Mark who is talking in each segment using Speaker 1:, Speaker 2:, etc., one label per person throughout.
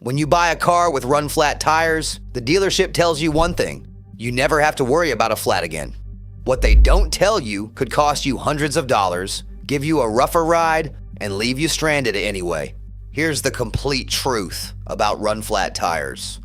Speaker 1: When you buy a car with run-flat tires, the dealership tells you one thing: you never have to worry about a flat again. What they don't tell you could cost you hundreds of dollars, give you a rougher ride, and leave you stranded anyway. Here's the complete truth about run-flat tires.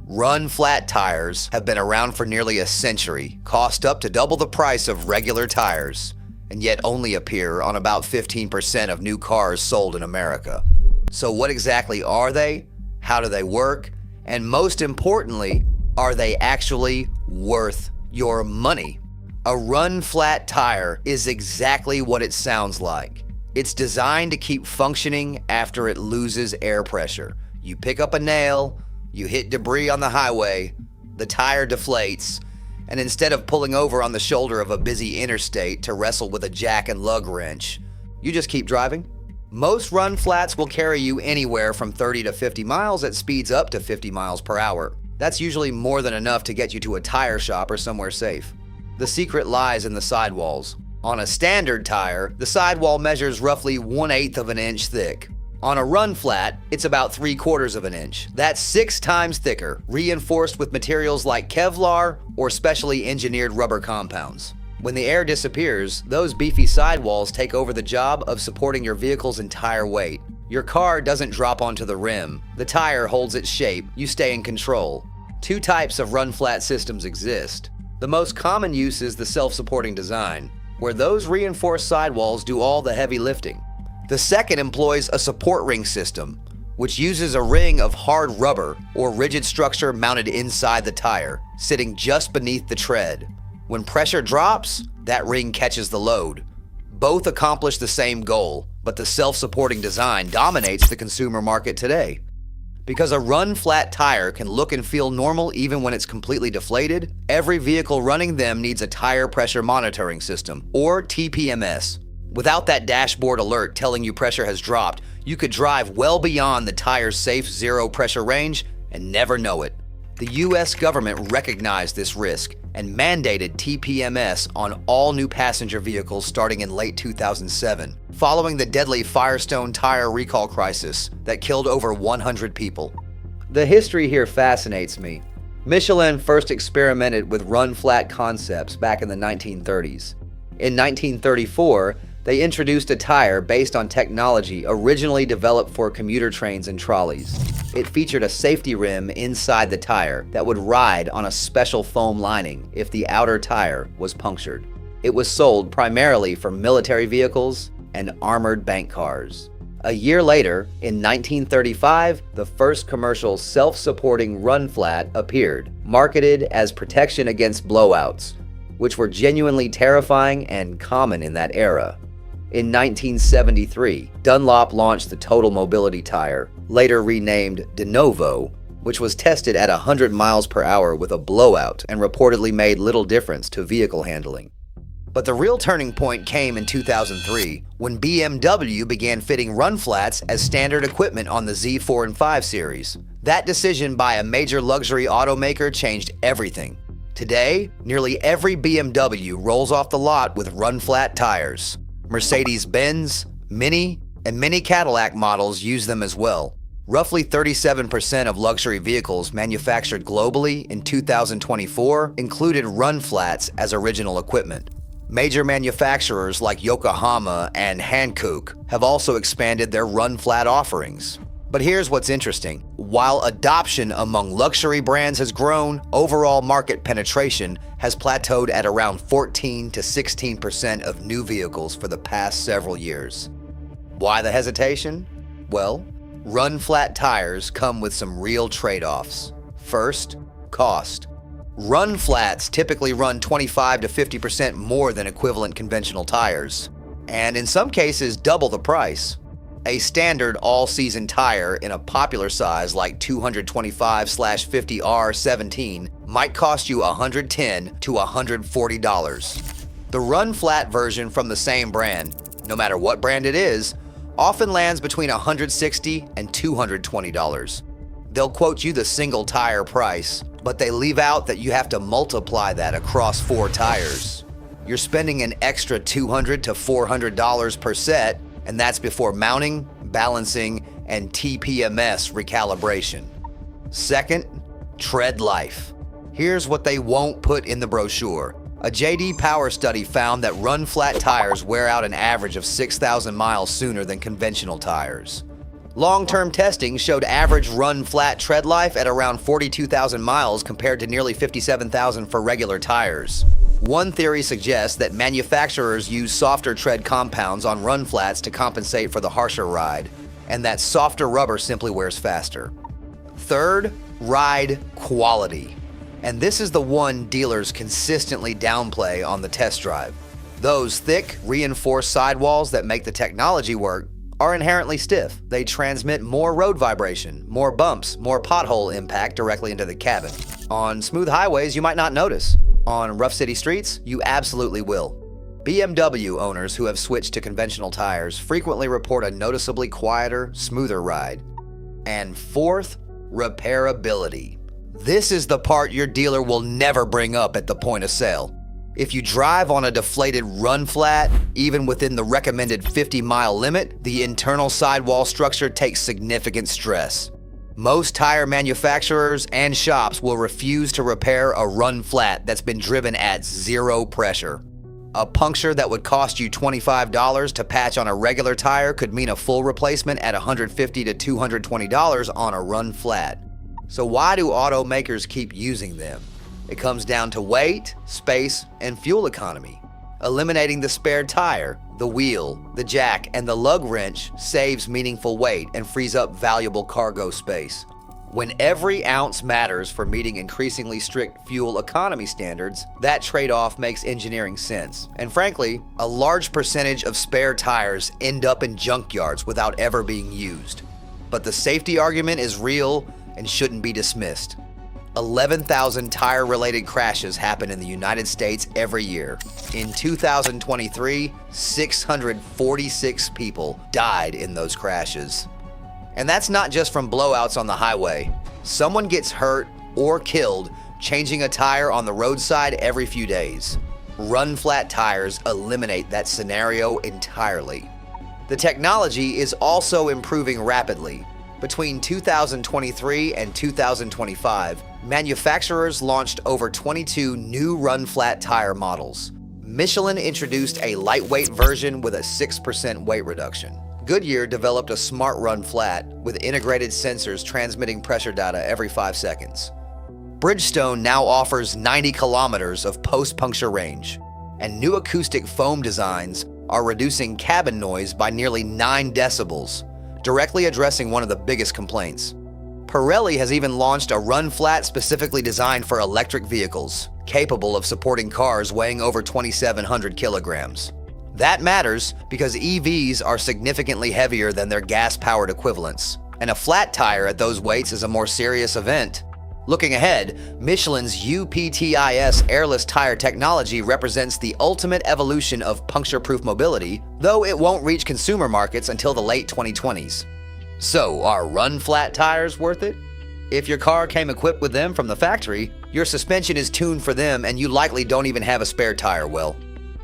Speaker 1: Run-flat tires have been around for nearly a century, cost up to double the price of regular tires, and yet only appear on about 15% of new cars sold in America. So what exactly are they? How do they work? And most importantly, are they actually worth your money? A run-flat tire is exactly what it sounds like. It's designed to keep functioning after it loses air pressure. You pick up a nail, you hit debris on the highway, the tire deflates, and instead of pulling over on the shoulder of a busy interstate to wrestle with a jack and lug wrench, you just keep driving. Most run flats will carry you anywhere from 30 to 50 miles at speeds up to 50 miles per hour. That's usually more than enough to get you to a tire shop or somewhere safe. The secret lies in the sidewalls. On a standard tire, the sidewall measures roughly 1/8 of an inch thick. On a run flat, it's about 3/4 of an inch. That's 6 times thicker, reinforced with materials like Kevlar or specially engineered rubber compounds. When the air disappears, those beefy sidewalls take over the job of supporting your vehicle's entire weight. Your car doesn't drop onto the rim. The tire holds its shape. You stay in control. 2 types of run-flat systems exist. The most common use is the self-supporting design, where those reinforced sidewalls do all the heavy lifting. The second employs a support ring system, which uses a ring of hard rubber or rigid structure mounted inside the tire, sitting just beneath the tread. When pressure drops, that ring catches the load. Both accomplish the same goal, but the self-supporting design dominates the consumer market today. Because a run-flat tire can look and feel normal even when it's completely deflated, every vehicle running them needs a tire pressure monitoring system, or TPMS. Without that dashboard alert telling you pressure has dropped, you could drive well beyond the tire's safe zero pressure range and never know it. The US government recognized this risk and mandated TPMS on all new passenger vehicles starting in late 2007, following the deadly Firestone tire recall crisis that killed over 100 people. The history here fascinates me. Michelin first experimented with run-flat concepts back in the 1930s. In 1934, they introduced a tire based on technology originally developed for commuter trains and trolleys. It featured a safety rim inside the tire that would ride on a special foam lining if the outer tire was punctured. It was sold primarily for military vehicles and armored bank cars. A year later, in 1935, the first commercial self-supporting run-flat appeared, marketed as protection against blowouts, which were genuinely terrifying and common in that era. In 1973, Dunlop launched the Total Mobility tire, later renamed De Novo, which was tested at 100 miles per hour with a blowout and reportedly made little difference to vehicle handling. But the real turning point came in 2003, when BMW began fitting run flats as standard equipment on the Z4 and 5 series. That decision by a major luxury automaker changed everything. Today, nearly every BMW rolls off the lot with run-flat tires. Mercedes-Benz, Mini, and many Cadillac models use them as well. Roughly 37% of luxury vehicles manufactured globally in 2024 included run flats as original equipment. Major manufacturers like Yokohama and Hankook have also expanded their run-flat offerings. But here's what's interesting. While adoption among luxury brands has grown, overall market penetration has plateaued at around 14 to 16% of new vehicles for the past several years. Why the hesitation? Well, run-flat tires come with some real trade-offs. First, cost. Run flats typically run 25 to 50% more than equivalent conventional tires, and in some cases double the price. A standard all-season tire in a popular size like 225/50R17 might cost you $110 to $140. The run-flat version from the same brand, no matter what brand it is, often lands between $160 and $220. They'll quote you the single tire price, but they leave out that you have to multiply that across 4 tires. You're spending an extra $200 to $400 per set, and that's before mounting, balancing, and TPMS recalibration. Second, tread life. Here's what they won't put in the brochure. A J.D. Power study found that run-flat tires wear out an average of 6,000 miles sooner than conventional tires. Long-term testing showed average run-flat tread life at around 42,000 miles compared to nearly 57,000 for regular tires. One theory suggests that manufacturers use softer tread compounds on run-flats to compensate for the harsher ride, and that softer rubber simply wears faster. Third, ride quality. And this is the one dealers consistently downplay on the test drive. Those thick, reinforced sidewalls that make the technology work are inherently stiff. They transmit more road vibration, more bumps, more pothole impact directly into the cabin. On smooth highways, you might not notice. On rough city streets, you absolutely will. BMW owners who have switched to conventional tires frequently report a noticeably quieter, smoother ride. And fourth, repairability. This is the part your dealer will never bring up at the point of sale. If you drive on a deflated run flat, even within the recommended 50-mile limit, the internal sidewall structure takes significant stress. Most tire manufacturers and shops will refuse to repair a run flat that's been driven at zero pressure. A puncture that would cost you $25 to patch on a regular tire could mean a full replacement at $150 to $220 on a run flat. So why do automakers keep using them? It comes down to weight, space, and fuel economy. Eliminating the spare tire, the wheel, the jack, and the lug wrench saves meaningful weight and frees up valuable cargo space. When every ounce matters for meeting increasingly strict fuel economy standards, that trade-off makes engineering sense. And frankly, a large percentage of spare tires end up in junkyards without ever being used. But the safety argument is real and shouldn't be dismissed. 11,000 tire-related crashes happen in the United States every year. In 2023, 646 people died in those crashes. And that's not just from blowouts on the highway. Someone gets hurt or killed changing a tire on the roadside every few days. Run-flat tires eliminate that scenario entirely. The technology is also improving rapidly. Between 2023 and 2025, manufacturers launched over 22 new run-flat tire models. Michelin introduced a lightweight version with a 6% weight reduction. Goodyear developed a smart run flat with integrated sensors transmitting pressure data every 5 seconds. Bridgestone now offers 90 kilometers of post-puncture range, and new acoustic foam designs are reducing cabin noise by nearly 9 decibels, directly addressing one of the biggest complaints. Pirelli has even launched a run flat specifically designed for electric vehicles, capable of supporting cars weighing over 2,700 kilograms. That matters because EVs are significantly heavier than their gas-powered equivalents, and a flat tire at those weights is a more serious event. Looking ahead, Michelin's UPTIS airless tire technology represents the ultimate evolution of puncture-proof mobility, though it won't reach consumer markets until the late 2020s. So, are run-flat tires worth it? If your car came equipped with them from the factory, your suspension is tuned for them and you likely don't even have a spare tire well.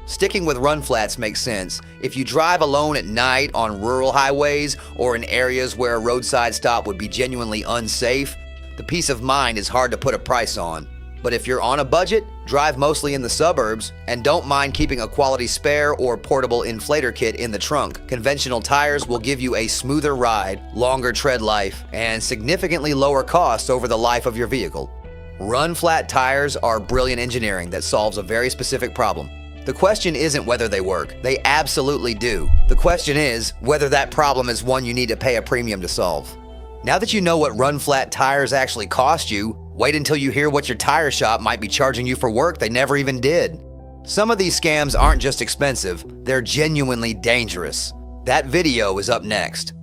Speaker 1: Sticking with run flats makes sense if you drive alone at night on rural highways or in areas where a roadside stop would be genuinely unsafe. The peace of mind is hard to put a price on. But if you're on a budget, drive mostly in the suburbs, and don't mind keeping a quality spare or portable inflator kit in the trunk, conventional tires will give you a smoother ride, longer tread life, and significantly lower costs over the life of your vehicle. Run-flat tires are brilliant engineering that solves a very specific problem. The question isn't whether they work. They absolutely do. The question is whether that problem is one you need to pay a premium to solve. Now that you know what run-flat tires actually cost you, wait until you hear what your tire shop might be charging you for work they never even did. Some of these scams aren't just expensive, they're genuinely dangerous. That video is up next.